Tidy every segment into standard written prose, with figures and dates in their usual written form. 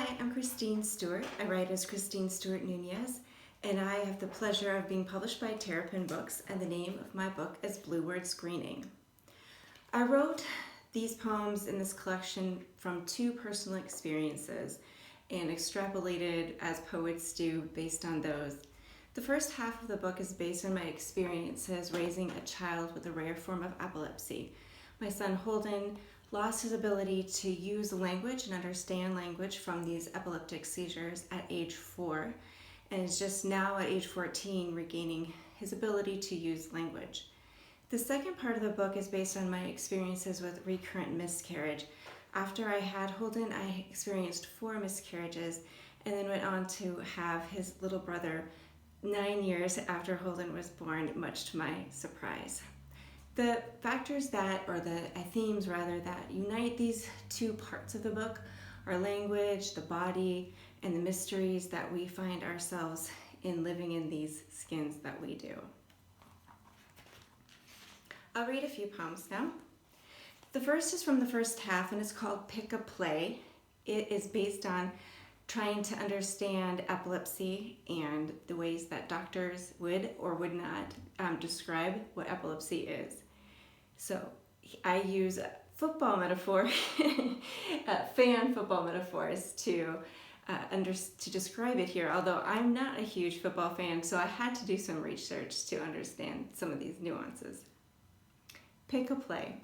Hi, I'm Christine Stewart. I write as Christine Stewart Nunez, and I have the pleasure of being published by Terrapin Books, and the name of my book is Bluewords Greening. I wrote these poems in this collection from two personal experiences and extrapolated as poets do based on those. The first half of the book is based on my experiences raising a child with a rare form of epilepsy. My son Holden lost his ability to use language and understand language from these epileptic seizures at age 4, and is just now at age 14 regaining his ability to use language. The second part of the book is based on my experiences with recurrent miscarriage. After I had Holden, I experienced 4 miscarriages and then went on to have his little brother 9 years after Holden was born, much to my surprise. The factors that, or the themes rather, that unite these two parts of the book are language, the body, and the mysteries that we find ourselves in living in these skins that we do. I'll read a few poems now. The first is from the first half and it's called Pick a Play. It is based on trying to understand epilepsy and the ways that doctors would or would not describe what epilepsy is. So I use football metaphor, fan football metaphors to describe it here, although I'm not a huge football fan, so I had to do some research to understand some of these nuances. Pick a play.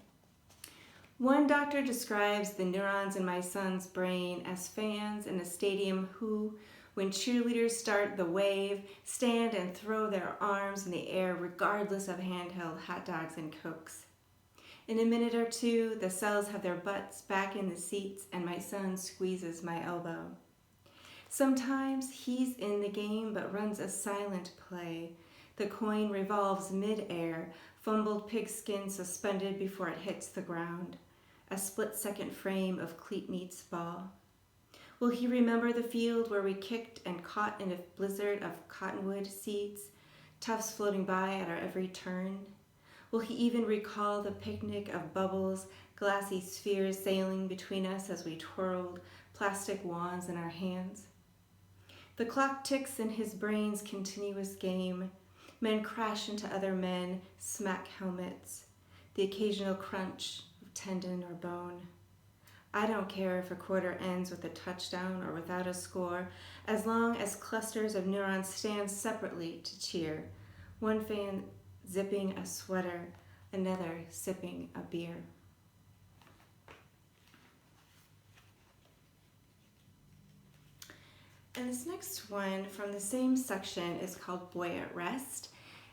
One doctor describes the neurons in my son's brain as fans in a stadium who, when cheerleaders start the wave, stand and throw their arms in the air regardless of handheld hot dogs and Cokes. In a minute or two, the cells have their butts back in the seats and my son squeezes my elbow. Sometimes he's in the game but runs a silent play. The coin revolves mid-air, fumbled pigskin suspended before it hits the ground. A split-second frame of cleat meets ball. Will he remember the field where we kicked and caught in a blizzard of cottonwood seeds, tufts floating by at our every turn? Will he even recall the picnic of bubbles, glassy spheres sailing between us as we twirled plastic wands in our hands? The clock ticks in his brain's continuous game. Men crash into other men, smack helmets, the occasional crunch of tendon or bone. I don't care if a quarter ends with a touchdown or without a score, as long as clusters of neurons stand separately to cheer. One fan zipping a sweater, another sipping a beer. And this next one from the same section is called Boy at Rest.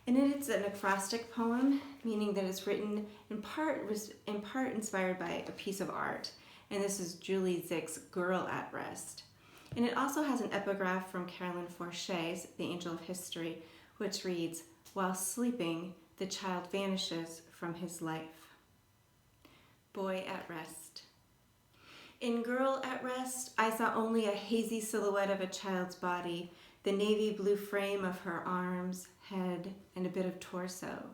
And it's an acrostic poem, meaning that it's written in part inspired by a piece of art. And this is Julie Zick's Girl at Rest. And it also has an epigraph from Carolyn Forche's The Angel of History, which reads, "While sleeping, the child vanishes from his life." Boy at Rest. In Girl at Rest, I saw only a hazy silhouette of a child's body, the navy blue frame of her arms, head, and a bit of torso.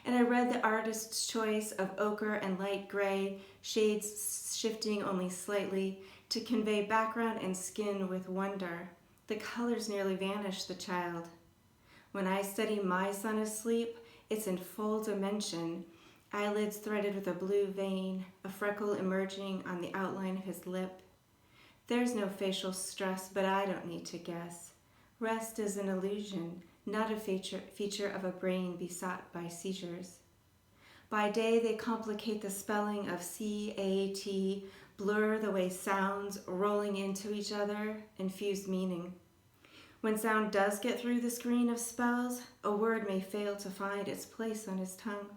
And I read the artist's choice of ochre and light gray, shades shifting only slightly to convey background and skin with wonder. The colors nearly vanished the child. When I study my son asleep, it's in full dimension, eyelids threaded with a blue vein, a freckle emerging on the outline of his lip. There's no facial stress, but I don't need to guess. Rest is an illusion, not a feature of a brain besought by seizures. By day, they complicate the spelling of C-A-T, blur the way sounds rolling into each other, infuse meaning. When sound does get through the screen of spells, a word may fail to find its place on his tongue.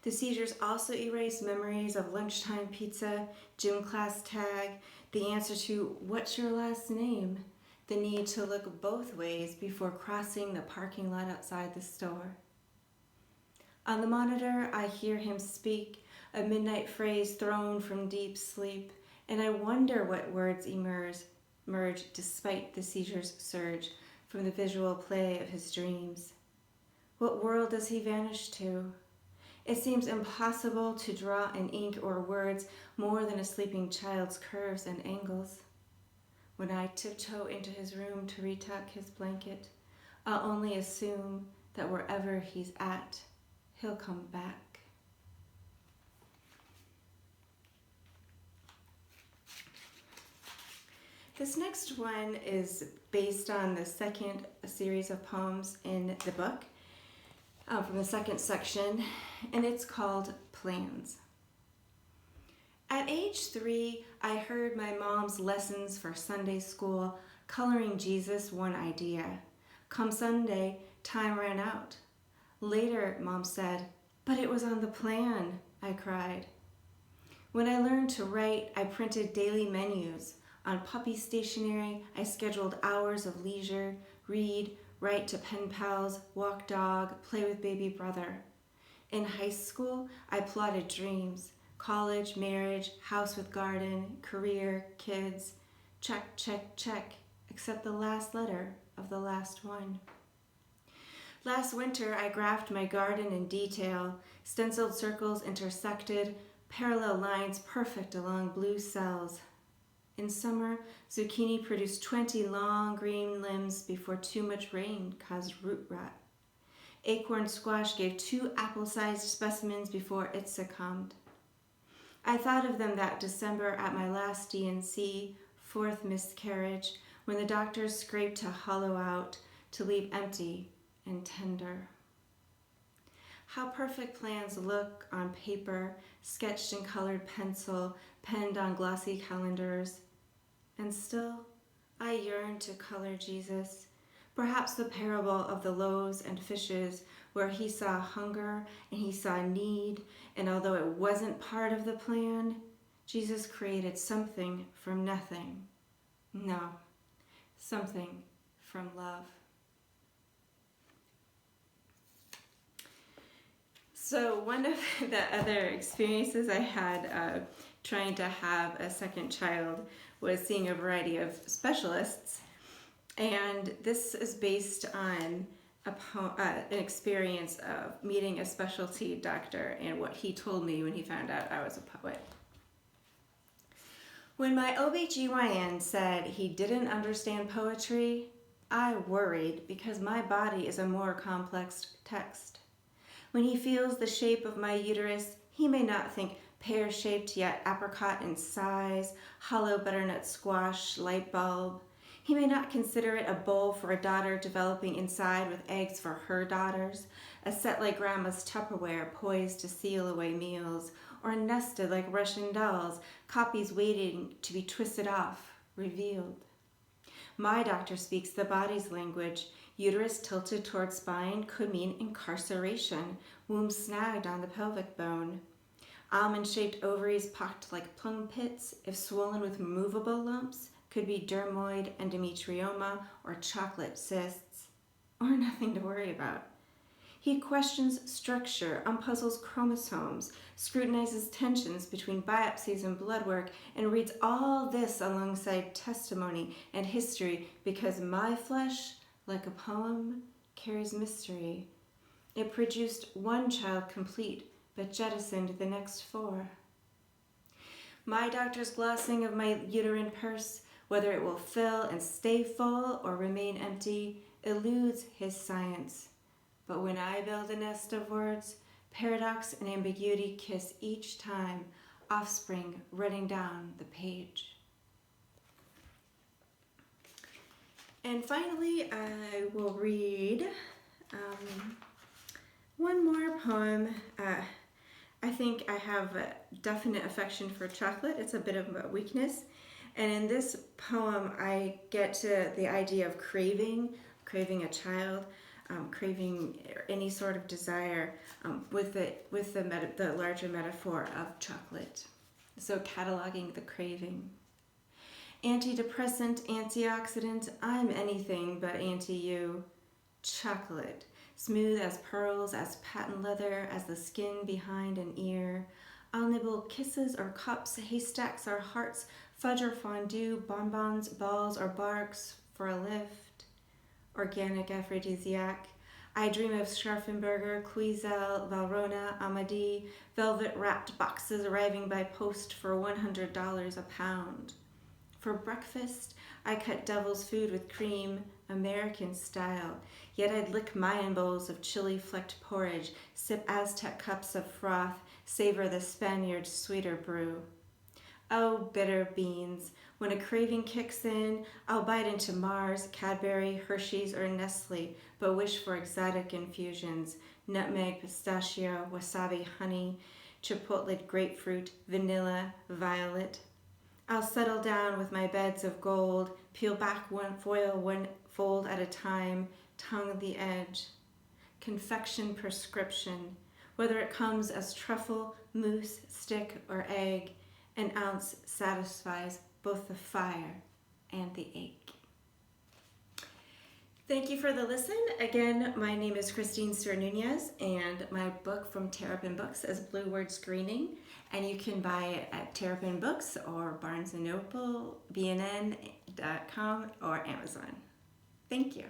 The seizures also erase memories of lunchtime pizza, gym class tag, the answer to "What's your last name?" the need to look both ways before crossing the parking lot outside the store. On the monitor, I hear him speak, a midnight phrase thrown from deep sleep, and I wonder what words emerge despite the seizure's surge from the visual play of his dreams. What world does he vanish to? It seems impossible to draw in ink or words more than a sleeping child's curves and angles. When I tiptoe into his room to retuck his blanket, I'll only assume that wherever he's at, he'll come back. This next one is based on the second series of poems in the book, from the second section, and it's called Plans. At age 3, I heard my mom's lessons for Sunday school, coloring Jesus one idea. Come Sunday, time ran out. Later, Mom said, "But it was on the plan," I cried. When I learned to write, I printed daily menus. On puppy stationery, I scheduled hours of leisure, read, write to pen pals, walk dog, play with baby brother. In high school, I plotted dreams. College, marriage, house with garden, career, kids. Check, check, check, except the last letter of the last one. Last winter, I graphed my garden in detail, stenciled circles intersected, parallel lines perfect along blue cells. In summer, zucchini produced 20 long green limbs before too much rain caused root rot. Acorn squash gave 2 apple-sized specimens before it succumbed. I thought of them that December at my last D&C, 4th miscarriage, when the doctors scraped to hollow out, to leave empty and tender. How perfect plans look on paper, sketched in colored pencil, penned on glossy calendars. And still, I yearn to color Jesus, perhaps the parable of the loaves and fishes, where he saw hunger and he saw need, and although it wasn't part of the plan, Jesus created something from nothing. No, something from love. So one of the other experiences I had trying to have a second child was seeing a variety of specialists, and this is based on an experience of meeting a specialty doctor and what he told me when he found out I was a poet. When my OBGYN said he didn't understand poetry, I worried because my body is a more complex text. When he feels the shape of my uterus, he may not think pear-shaped yet apricot in size, hollow butternut squash, light bulb. He may not consider it a bowl for a daughter developing inside with eggs for her daughters, a set like grandma's Tupperware poised to seal away meals, or nested like Russian dolls, copies waiting to be twisted off, revealed. My doctor speaks the body's language. Uterus tilted toward spine could mean incarceration, womb snagged on the pelvic bone. Almond-shaped ovaries pocked like plum pits, if swollen with movable lumps, could be dermoid endometrioma or chocolate cysts, or nothing to worry about. He questions structure, unpuzzles chromosomes, scrutinizes tensions between biopsies and blood work, and reads all this alongside testimony and history because my flesh, like a poem, carries mystery. It produced one child complete, but jettisoned the next 4. My doctor's glossing of my uterine purse, whether it will fill and stay full or remain empty, eludes his science. But when I build a nest of words, paradox and ambiguity kiss each time, offspring running down the page. And finally, I will read one more poem. I think I have a definite affection for chocolate. It's a bit of a weakness. And in this poem, I get to the idea of craving a child, craving any sort of desire with the larger metaphor of chocolate. So cataloging the craving. Antidepressant, antioxidant, I'm anything but anti-you. Chocolate, smooth as pearls, as patent leather, as the skin behind an ear. I'll nibble kisses or cups, haystacks or hearts, fudge or fondue, bonbons, balls or barks for a lift. Organic aphrodisiac. I dream of Scharfenberger, Quezel, Valrhona, Amadi, velvet-wrapped boxes arriving by post for $100 a pound. For breakfast, I cut devil's food with cream, American style. Yet I'd lick Mayan bowls of chili-flecked porridge, sip Aztec cups of froth, savor the Spaniard's sweeter brew. Oh, bitter beans. When a craving kicks in, I'll bite into Mars, Cadbury, Hershey's, or Nestle, but wish for exotic infusions. Nutmeg, pistachio, wasabi, honey, chipotle, grapefruit, vanilla, violet. I'll settle down with my beds of gold, peel back one fold at a time, tongue the edge. Confection prescription, whether it comes as truffle, mousse, stick, or egg, an ounce satisfies both the fire and the ache. Thank you for the listen. Again, my name is Christine Stewart-Nunez, and my book from Terrapin Books is Bluewords Greening, and you can buy it at Terrapin Books or Barnes & Noble, BNN.com, or Amazon. Thank you.